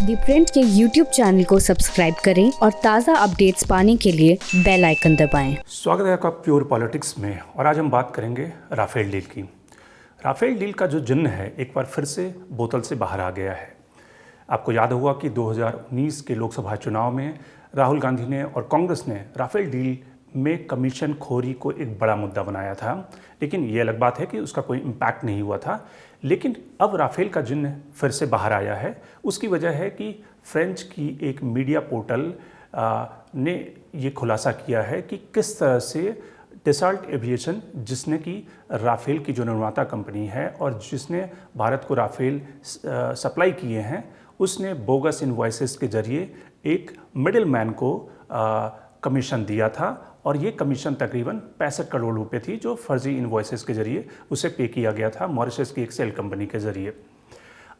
दी print के YouTube channel को subscribe करें और ताज़ा अपडेट्स पाने के लिए बेल आइकन दबाएं। स्वागत है आपका प्योर पॉलिटिक्स में। और आज हम बात करेंगे राफेल डील की। राफेल डील का जो जिन्न है एक बार फिर से बोतल से बाहर आ गया है। आपको याद होगा कि 2019 के लोकसभा चुनाव में राहुल गांधी ने और कांग्रेस ने राफेल डील में कमीशन खोरी को एक बड़ा मुद्दा बनाया था, लेकिन ये अलग बात है कि उसका कोई इम्पैक्ट नहीं हुआ था। लेकिन अब राफेल का जिन्न फिर से बाहर आया है। उसकी वजह है कि फ्रेंच की एक मीडिया पोर्टल ने ये खुलासा किया है कि किस तरह से डसॉल्ट एविएशन, जिसने कि राफेल की जो निर्माता कंपनी है और जिसने भारत को राफेल सप्लाई किए हैं, उसने बोगस इनवॉइसेस के जरिए एक मिडिल मैन को कमीशन दिया था। और ये कमीशन तकरीबन 65 करोड़ रुपए थी, जो फर्जी इनवॉइसेस के जरिए उसे पे किया गया था मॉरिशस की एक सेल कंपनी के जरिए।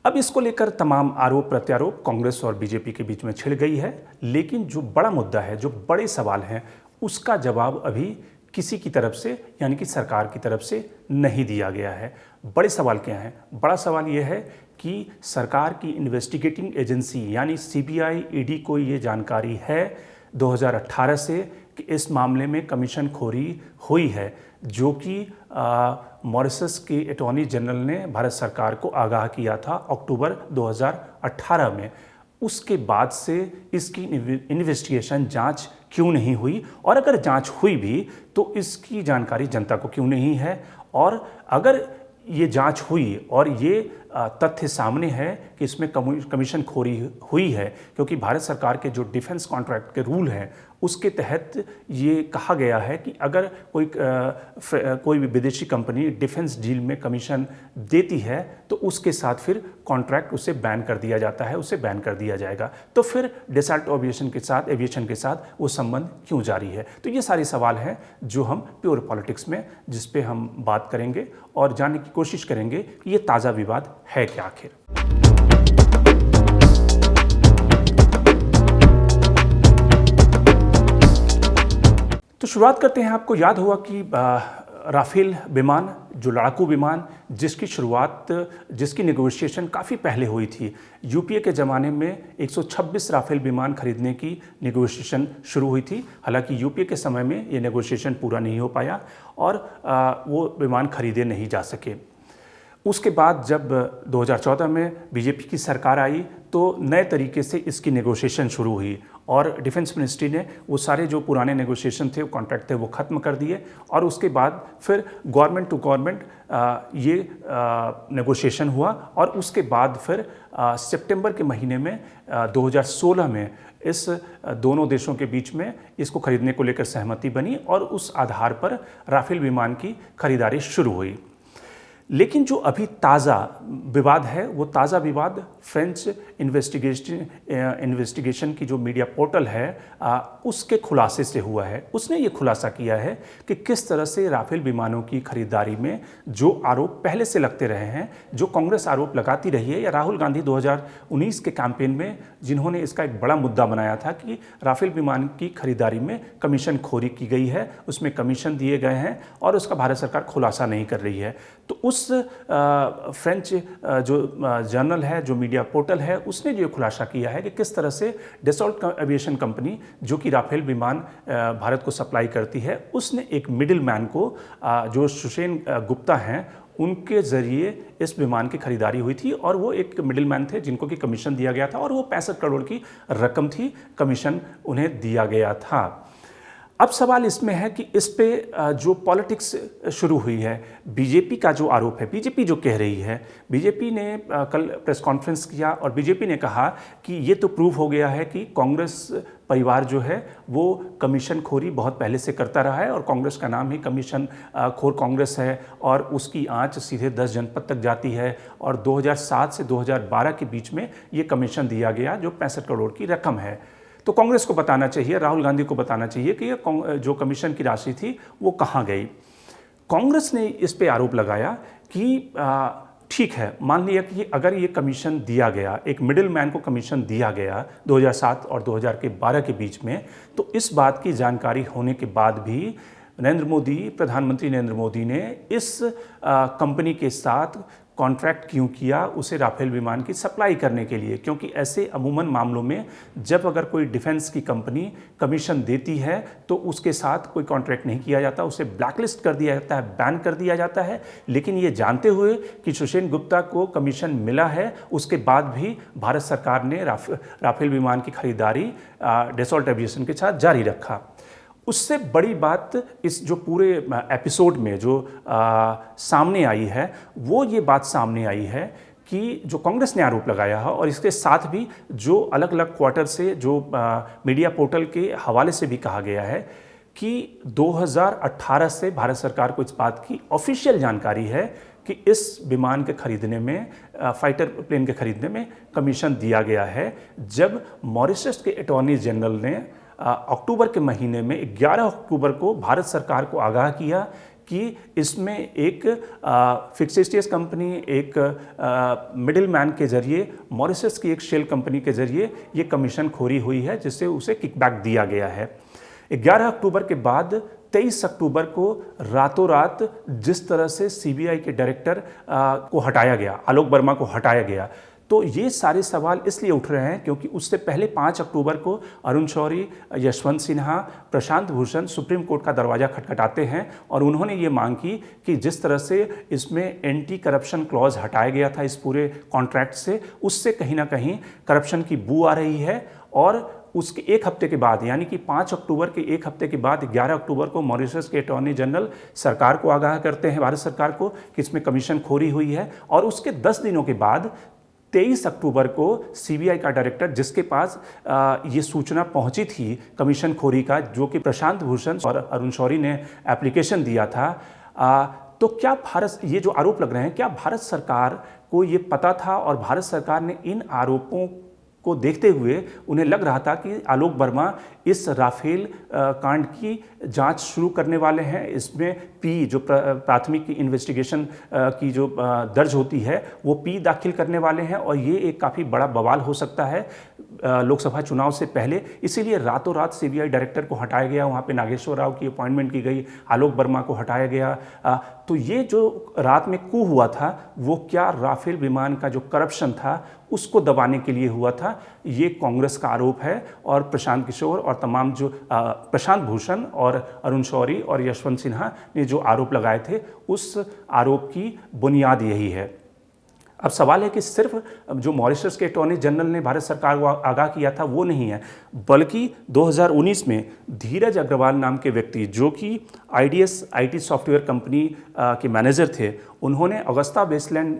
अब इसको लेकर तमाम आरोप प्रत्यारोप कांग्रेस और बीजेपी के बीच में छिड़ गई है। लेकिन जो बड़ा मुद्दा है, जो बड़े सवाल हैं, उसका जवाब अभी किसी की तरफ से, यानी कि सरकार की तरफ से नहीं दिया गया है। बड़े सवाल क्या हैं? बड़ा सवाल यह है कि सरकार की इन्वेस्टिगेटिंग एजेंसी यानी सीबीआई, ईडी को ये जानकारी है 2018 से कि इस मामले में कमीशन खोरी हुई है, जो कि मॉरिशस के अटॉर्नी जनरल ने भारत सरकार को आगाह किया था अक्टूबर 2018 में। उसके बाद से इसकी इन्वेस्टिगेशन जांच क्यों नहीं हुई, और अगर जांच हुई भी तो इसकी जानकारी जनता को क्यों नहीं है। और अगर ये जांच हुई और ये तथ्य सामने है कि इसमें कमीशन खोरी हुई है, क्योंकि भारत सरकार के जो डिफेंस कॉन्ट्रैक्ट के रूल हैं उसके तहत ये कहा गया है कि अगर कोई भी विदेशी कंपनी डिफेंस डील में कमीशन देती है तो उसके साथ फिर कॉन्ट्रैक्ट उसे बैन कर दिया जाता है, उसे बैन कर दिया जाएगा। तो फिर डसॉल्ट एविएशन के साथ वो संबंध क्यों जारी है? तो ये सारे सवाल हैं जो हम प्योर पॉलिटिक्स में, जिस पे हम बात करेंगे और जानने की कोशिश करेंगे कि ये ताज़ा विवाद है क्या आखिर। तो शुरुआत करते हैं। आपको याद होगा कि राफेल विमान, जो लड़ाकू विमान, जिसकी नेगोशिएशन काफ़ी पहले हुई थी। यूपीए के ज़माने में 126 राफेल विमान खरीदने की नेगोशिएशन शुरू हुई थी। हालांकि यूपीए के समय में ये नेगोशिएशन पूरा नहीं हो पाया और वो विमान खरीदे नहीं जा सके। उसके बाद जब 2014 में बीजेपी की सरकार आई तो नए तरीके से इसकी नेगोशिएशन शुरू हुई और डिफेंस मिनिस्ट्री ने वो सारे जो पुराने नेगोशिएशन थे, वो कॉन्ट्रैक्ट थे, वो ख़त्म कर दिए। और उसके बाद फिर गवर्नमेंट टू गवर्नमेंट ये नेगोशिएशन हुआ। और उसके बाद फिर सितंबर के महीने में 2016 में इस दोनों देशों के बीच में इसको खरीदने को लेकर सहमति बनी और उस आधार पर राफेल विमान की खरीदारी शुरू हुई। लेकिन जो अभी ताज़ा विवाद है, वो ताज़ा विवाद फ्रेंच इन्वेस्टिगेशन की जो मीडिया पोर्टल है उसके खुलासे से हुआ है। उसने ये खुलासा किया है कि किस तरह से राफेल विमानों की खरीदारी में जो आरोप पहले से लगते रहे हैं, जो कांग्रेस आरोप लगाती रही है, या राहुल गांधी 2019 के कैंपेन में जिन्होंने इसका एक बड़ा मुद्दा बनाया था कि राफेल विमान की खरीदारी में कमीशन खोरी की गई है, उसमें कमीशन दिए गए हैं और उसका भारत सरकार खुलासा नहीं कर रही है। तो उस फ्रेंच जो जर्नल है, जो मीडिया पोर्टल है, उसने जो खुलासा किया है कि किस तरह से डसॉल्ट एविएशन कंपनी, जो कि राफेल विमान भारत को सप्लाई करती है, उसने एक मिडिल मैन को, जो सुशेन गुप्ता हैं, उनके ज़रिए इस विमान की खरीदारी हुई थी। और वो एक मिडिल मैन थे जिनको कि कमीशन दिया गया था और वो 65 करोड़ की रकम थी, कमीशन उन्हें दिया गया था। अब सवाल इसमें है कि इस पे जो पॉलिटिक्स शुरू हुई है, बीजेपी का जो आरोप है, बीजेपी जो कह रही है, बीजेपी ने कल प्रेस कॉन्फ्रेंस किया और बीजेपी ने कहा कि ये तो प्रूव हो गया है कि कांग्रेस परिवार जो है वो कमीशन खोरी बहुत पहले से करता रहा है और कांग्रेस का नाम ही कमीशन खोर कांग्रेस है और उसकी आंच सीधे 10 जनपद तक जाती है। और 2007 से 2012 के बीच में ये कमीशन दिया गया, जो 65 करोड़ की रकम है। तो कांग्रेस को बताना चाहिए, राहुल गांधी को बताना चाहिए कि ये जो कमीशन की राशि थी वो कहाँ गई। कांग्रेस ने इस पे आरोप लगाया कि ठीक है, मान लिया कि अगर ये कमीशन दिया गया, एक मिडिल मैन को कमीशन दिया गया 2007 और 2012 के बीच में, तो इस बात की जानकारी होने के बाद भी प्रधानमंत्री नरेंद्र मोदी ने इस कंपनी के साथ कॉन्ट्रैक्ट क्यों किया उसे राफेल विमान की सप्लाई करने के लिए, क्योंकि ऐसे अमूमन मामलों में जब अगर कोई डिफेंस की कंपनी कमीशन देती है तो उसके साथ कोई कॉन्ट्रैक्ट नहीं किया जाता, उसे ब्लैकलिस्ट कर दिया जाता है, बैन कर दिया जाता है। लेकिन ये जानते हुए कि सुषेण गुप्ता को कमीशन मिला है, उसके बाद भी भारत सरकार ने राफेल विमान की खरीदारी डसॉल्ट एविएशन के साथ जारी रखा। उससे बड़ी बात इस जो पूरे एपिसोड में जो सामने आई है वो ये बात सामने आई है कि जो कांग्रेस ने आरोप लगाया है और इसके साथ भी जो अलग अलग क्वार्टर से जो मीडिया पोर्टल के हवाले से भी कहा गया है कि 2018 से भारत सरकार को इस बात की ऑफिशियल जानकारी है कि इस विमान के खरीदने में, फाइटर प्लेन के खरीदने में कमीशन दिया गया है। जब मॉरिशस के अटॉर्नी जनरल ने अक्टूबर के महीने में 11 अक्टूबर को भारत सरकार को आगाह किया कि इसमें एक फिक्सेटियस कंपनी, एक मिडिल मैन के जरिए, मॉरिशस की एक शेल कंपनी के जरिए ये कमीशन खोरी हुई है, जिससे उसे किकबैक दिया गया है। 11 अक्टूबर के बाद 23 अक्टूबर को रातों रात जिस तरह से सीबीआई के डायरेक्टर को हटाया गया, आलोक वर्मा को हटाया गया, तो ये सारे सवाल इसलिए उठ रहे हैं क्योंकि उससे पहले 5 अक्टूबर को अरुण शौरी, यशवंत सिन्हा, प्रशांत भूषण सुप्रीम कोर्ट का दरवाज़ा खटखटाते हैं और उन्होंने ये मांग की कि जिस तरह से इसमें एंटी करप्शन क्लॉज हटाया गया था इस पूरे कॉन्ट्रैक्ट से, उससे कहीं ना कहीं करप्शन की बू आ रही है। और उसके एक हफ्ते के बाद, यानी कि 5 अक्टूबर के एक हफ्ते के बाद 11 अक्टूबर को मॉरिशस के अटॉर्नी जनरल सरकार को आगाह करते हैं, भारत सरकार को, कि इसमें कमीशन खोरी हुई है। और उसके 10 दिनों के बाद 23 अक्टूबर को सीबीआई का डायरेक्टर, जिसके पास ये सूचना पहुंची थी कमीशन खोरी का, जो कि प्रशांत भूषण और अरुण शौरी ने एप्लीकेशन दिया था, तो क्या भारत, ये जो आरोप लग रहे हैं, क्या भारत सरकार को ये पता था और भारत सरकार ने इन आरोपों को देखते हुए उन्हें लग रहा था कि आलोक वर्मा इस राफेल कांड की जांच शुरू करने वाले हैं, इसमें पी जो प्राथमिक इन्वेस्टिगेशन की जो दर्ज होती है वो पी दाखिल करने वाले हैं और ये एक काफ़ी बड़ा बवाल हो सकता है लोकसभा चुनाव से पहले। इसीलिए रातों रात सीबीआई डायरेक्टर को हटाया गया, वहाँ पे नागेश्वर राव की अपॉइंटमेंट की गई, आलोक वर्मा को हटाया गया। तो ये जो रात में कू हुआ था वो क्या राफेल विमान का जो करप्शन था उसको दबाने के लिए हुआ था, ये कांग्रेस का आरोप है। और प्रशांत किशोर और तमाम जो प्रशांत भूषण और अरुण शौरी और यशवंत सिन्हा ने जो आरोप लगाए थे, उस आरोप की बुनियाद यही है। अब सवाल है कि सिर्फ जो मॉरिशस के अटॉर्नी जनरल ने भारत सरकार को आगाह किया था वो नहीं है, बल्कि 2019 में धीरज अग्रवाल नाम के व्यक्ति, जो कि आईडीएस आईटी सॉफ्टवेयर कंपनी के मैनेजर थे, उन्होंने अगस्ता वेस्टलैंड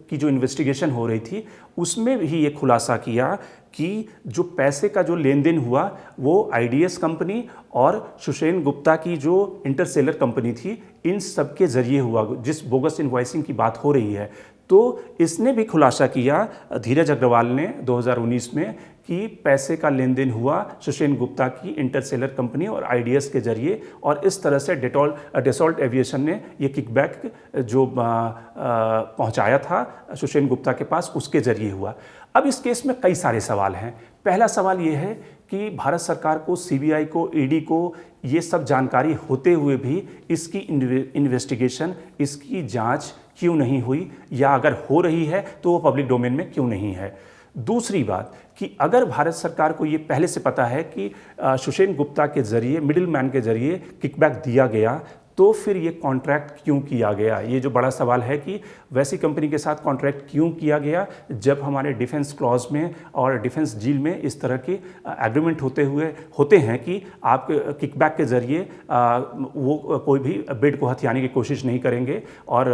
की जो इन्वेस्टिगेशन हो रही थी उसमें भी ये खुलासा किया कि जो पैसे का जो लेन देन हुआ वो आईडीएस कंपनी और सुषेण गुप्ता की जो इंटरसेलर कंपनी थी, इन सब के जरिए हुआ, जिस बोगस इनवॉइसिंग की बात हो रही है। तो इसने भी खुलासा किया धीरज अग्रवाल ने 2019 में कि पैसे का लेन देन हुआ सुषेण गुप्ता की इंटरसेलर कंपनी और आईडीएस के जरिए, और इस तरह से डसॉल्ट एविएशन ने ये किकबैक जो पहुंचाया था सुषेण गुप्ता के पास, उसके जरिए हुआ। अब इस केस में कई सारे सवाल हैं। पहला सवाल ये है कि भारत सरकार को, सीबीआई को, ईडी को ये सब जानकारी होते हुए भी इसकी इन्वेस्टिगेशन, इसकी जांच क्यों नहीं हुई, या अगर हो रही है तो वो पब्लिक डोमेन में क्यों नहीं है। दूसरी बात कि अगर भारत सरकार को ये पहले से पता है कि सुषेण गुप्ता के जरिए, मिडिल मैन के जरिए किकबैक दिया गया, तो फिर ये कॉन्ट्रैक्ट क्यों किया गया। ये जो बड़ा सवाल है कि वैसी कंपनी के साथ कॉन्ट्रैक्ट क्यों किया गया जब हमारे डिफेंस क्लॉज में और डिफेंस डील में इस तरह के एग्रीमेंट होते हैं कि आप किकबैक के जरिए वो कोई भी बिड को हथियाने की कोशिश नहीं करेंगे और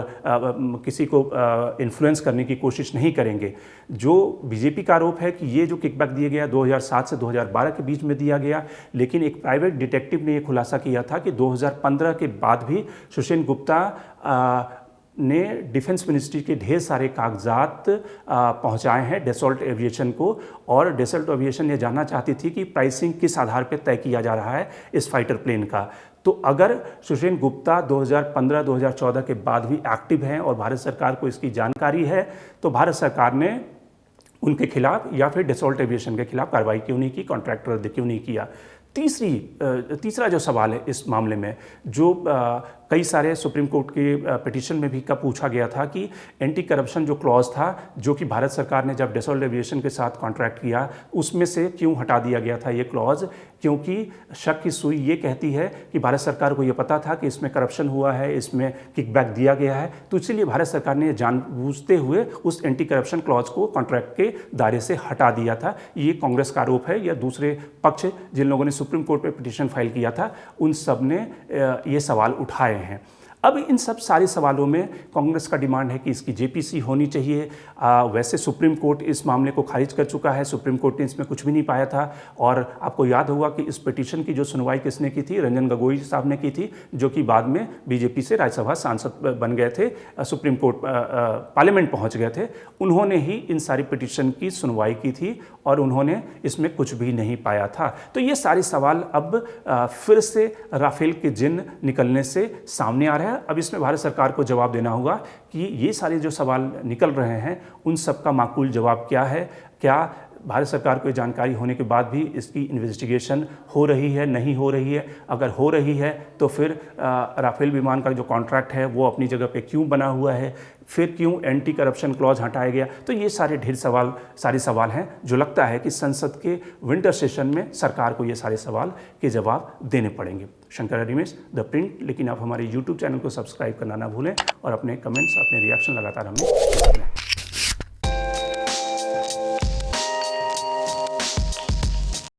किसी को इन्फ्लुएंस करने की कोशिश नहीं करेंगे। जो बीजेपी का आरोप है कि ये जो किकबैक दिया गया 2007 से 2012 के बीच में दिया गया, लेकिन एक प्राइवेट डिटेक्टिव ने ये खुलासा किया था कि 2015 के बाद भी सुषेण गुप्ता ने डिफेंस मिनिस्ट्री के ढेर सारे कागजात पहुंचाए हैं डसॉल्ट एविएशन को, और डसॉल्ट एविएशन ये जानना चाहती थी कि प्राइसिंग किस आधार पर तय किया जा रहा है इस फाइटर प्लेन का। तो अगर सुषेण गुप्ता 2015-2014 के बाद भी एक्टिव हैं और भारत सरकार को इसकी जानकारी है, तो भारत सरकार ने उनके खिलाफ या फिर डसॉल्ट एविएशन के खिलाफ कार्रवाई क्यों नहीं की, कॉन्ट्रैक्ट रद्द क्यों नहीं किया। तीसरा जो सवाल है इस मामले में, जो कई सारे सुप्रीम कोर्ट के पिटीशन में भी कब पूछा गया था कि एंटी करप्शन जो क्लॉज था, जो कि भारत सरकार ने जब डसॉल्ट एविएशन के साथ कॉन्ट्रैक्ट किया, उसमें से क्यों हटा दिया गया था ये क्लॉज, क्योंकि शक की सुई ये कहती है कि भारत सरकार को ये पता था कि इसमें करप्शन हुआ है, इसमें किकबैक दिया गया है, तो इसीलिए भारत सरकार ने जानबूझते हुए उस एंटी करप्शन क्लॉज को कॉन्ट्रैक्ट के दायरे से हटा दिया था। ये कांग्रेस का आरोप है, या दूसरे पक्ष जिन लोगों ने सुप्रीम कोर्ट में पिटीशन फाइल किया था उन सब ने ये सवाल उठाए हैं। अब इन सब सारे सवालों में कांग्रेस का डिमांड है कि इसकी जेपीसी होनी चाहिए। वैसे सुप्रीम कोर्ट इस मामले को खारिज कर चुका है, सुप्रीम कोर्ट ने इसमें कुछ भी नहीं पाया था। और आपको याद होगा कि इस पिटीशन की जो सुनवाई किसने की थी, रंजन गोगोई साहब ने की थी, जो कि बाद में बीजेपी से राज्यसभा सांसद बन गए थे, सुप्रीम कोर्ट पार्लियामेंट पहुंच गए थे। उन्होंने ही इन सारी पिटीशन की सुनवाई की थी और उन्होंने इसमें कुछ भी नहीं पाया था। तो ये सारे सवाल अब फिर से राफेल के जिन निकलने से सामने आ रहे हैं। अब इसमें भारत सरकार को जवाब देना होगा कि ये सारे जो सवाल निकल रहे हैं उन सब का माकूल जवाब क्या है। क्या भारत सरकार को जानकारी होने के बाद भी इसकी इन्वेस्टिगेशन हो रही है, नहीं हो रही है? अगर हो रही है तो फिर राफेल विमान का जो कॉन्ट्रैक्ट है वो अपनी जगह पे क्यों बना हुआ है, फिर क्यों एंटी करप्शन क्लॉज हटाया गया? तो ये सारे सारे सवाल हैं जो लगता है कि संसद के विंटर सेशन में सरकार को ये सारे सवाल के जवाब देने पड़ेंगे। Shankar Harimesh, the Print. लेकिन आप हमारे यूट्यूब चैनल को सब्सक्राइब करना ना भूलें और अपने कमेंट्स, अपने रिएक्शन लगातार हमें